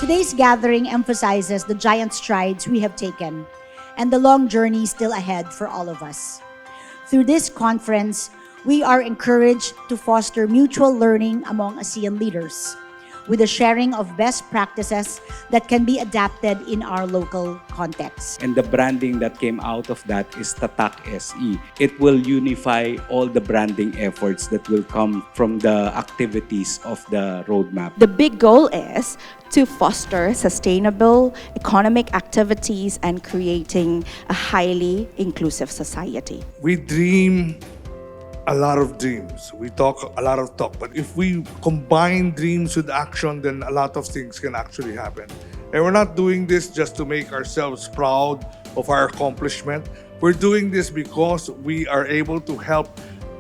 Today's gathering emphasizes the giant strides we have taken and the long journey still ahead for all of us. Through this conference, we are encouraged to foster mutual learning among ASEAN leaders, with the sharing of best practices that can be adapted in our local context. And the branding that came out of that is Tatak SE. It will unify all the branding efforts that will come from the activities of the roadmap. The big goal is to foster sustainable economic activities and creating a highly inclusive society. We dream a lot of dreams. We talk a lot of talk. But if we combine dreams with action, then a lot of things can actually happen. And we're not doing this just to make ourselves proud of our accomplishment. We're doing this because we are able to help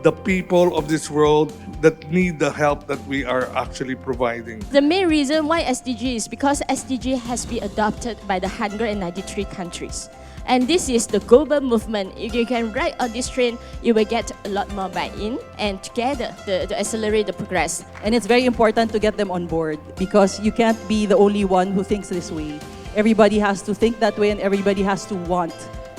the people of this world that need the help that we are actually providing. The main reason why SDG is because SDG has been adopted by the 193 countries. And this is the global movement. If you can ride on this train, you will get a lot more buy-in and together to accelerate the progress. And it's very important to get them on board because you can't be the only one who thinks this way. Everybody has to think that way and everybody has to want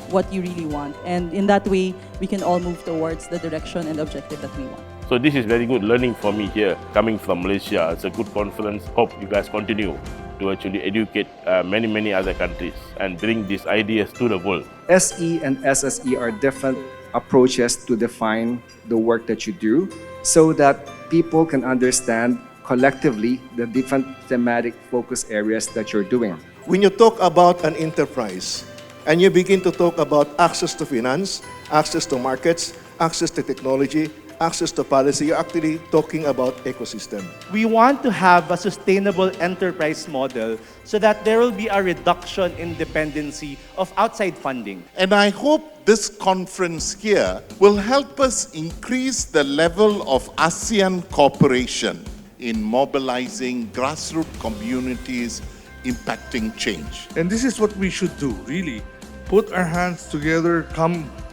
what you really want. And in that way, we can all move towards the direction and objective that we want. So this is very good learning for me here, coming from Malaysia. It's a good conference. Hope you guys continue to actually educate many other countries and bring these ideas to the world. SE and SSE are different approaches to define the work that you do so that people can understand collectively the different thematic focus areas that you're doing. When you talk about an enterprise and you begin to talk about access to finance, access to markets, access to technology, access to policy, you're actually talking about ecosystem. We want to have a sustainable enterprise model so that there will be a reduction in dependency of outside funding. And I hope this conference here will help us increase the level of ASEAN cooperation in mobilizing grassroots communities impacting change. And this is what we should do, really. Put our hands together,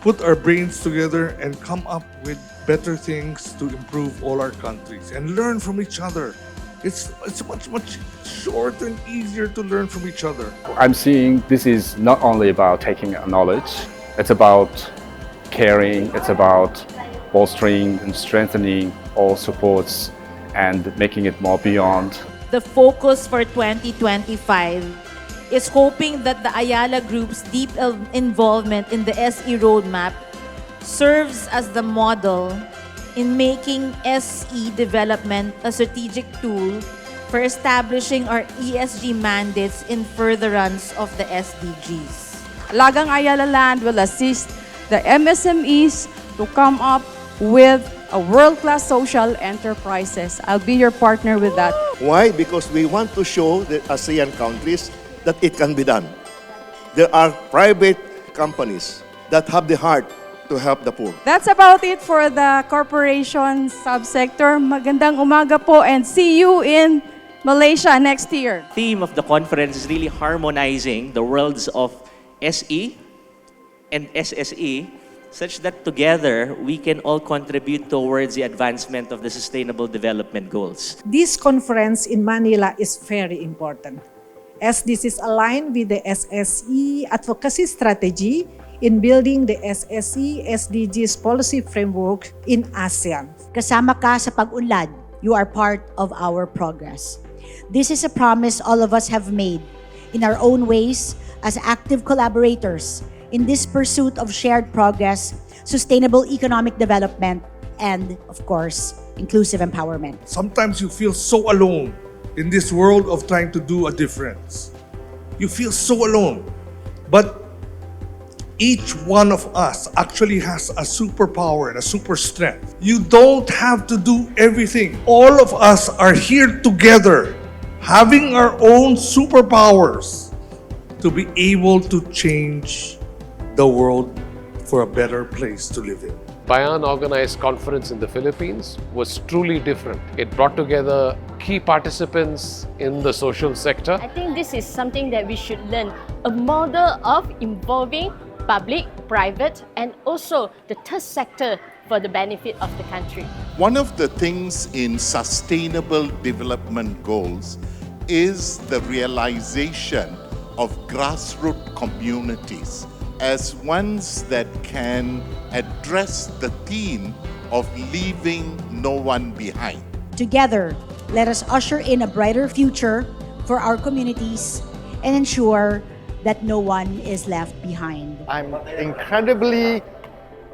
put our brains together and come up with better things to improve all our countries and learn from each other. It's much shorter and easier to learn from each other. I'm seeing this is not only about taking knowledge, it's about caring, it's about bolstering and strengthening all supports and making it more beyond. The focus for 2025 is hoping that the Ayala Group's deep involvement in the SE roadmap serves as the model in making SE development a strategic tool for establishing our ESG mandates in furtherance of the SDGs. Lagang Ayala Land will assist the MSMEs to come up with a world-class social enterprises. I'll be your partner with that. Why? Because we want to show the ASEAN countries that it can be done. There are private companies that have the heart to help the poor. That's about it for the corporation subsector. Magandang umaga po and see you in Malaysia next year. The theme of the conference is really harmonizing the worlds of SE and SSE such that together we can all contribute towards the advancement of the Sustainable Development Goals. This conference in Manila is very important, as this is aligned with the SSE advocacy strategy in building the SSE SDGs policy framework in ASEAN. Kasama ka sa pag-unlad, you are part of our progress. This is a promise all of us have made in our own ways as active collaborators in this pursuit of shared progress, sustainable economic development, and, of course, inclusive empowerment. Sometimes you feel so alone in this world of trying to do a difference. You feel so alone. But each one of us actually has a superpower and a super strength. You don't have to do everything. All of us are here together, having our own superpowers to be able to change the world for a better place to live in. Bayan organized conference in the Philippines was truly different. It brought together key participants in the social sector. I think this is something that we should learn, a model of involving public, private, and also the third sector for the benefit of the country. One of the things in Sustainable Development Goals is the realization of grassroots communities as ones that can address the theme of leaving no one behind. Together, let us usher in a brighter future for our communities and ensure that no one is left behind. I'm incredibly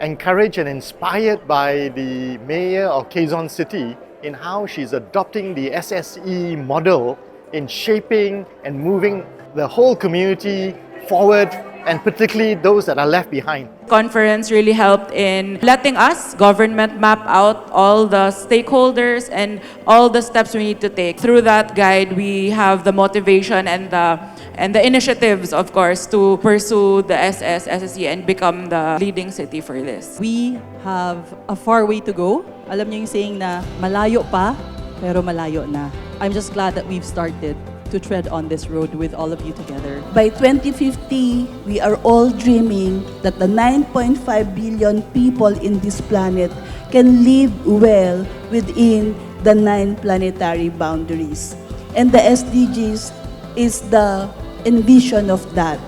encouraged and inspired by the mayor of Quezon City in how she's adopting the SSE model in shaping and moving the whole community forward, and particularly those that are left behind. Conference really helped in letting us, government, map out all the stakeholders and all the steps we need to take. Through that guide, we have the motivation and the initiatives, of course, to pursue the SS, SSE, and become the leading city for this. We have a far way to go. Alam niyo yung saying na malayo pa, pero malayo na. I'm just glad that we've started to tread on this road with all of you together. By 2050, we are all dreaming that the 9.5 billion people in this planet can live well within the 9 planetary boundaries. And the SDGs is the envision of that.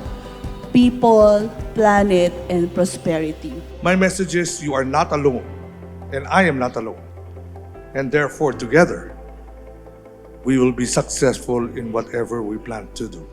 People, planet, and prosperity. My message is you are not alone, and I am not alone. And therefore, together, we will be successful in whatever we plan to do.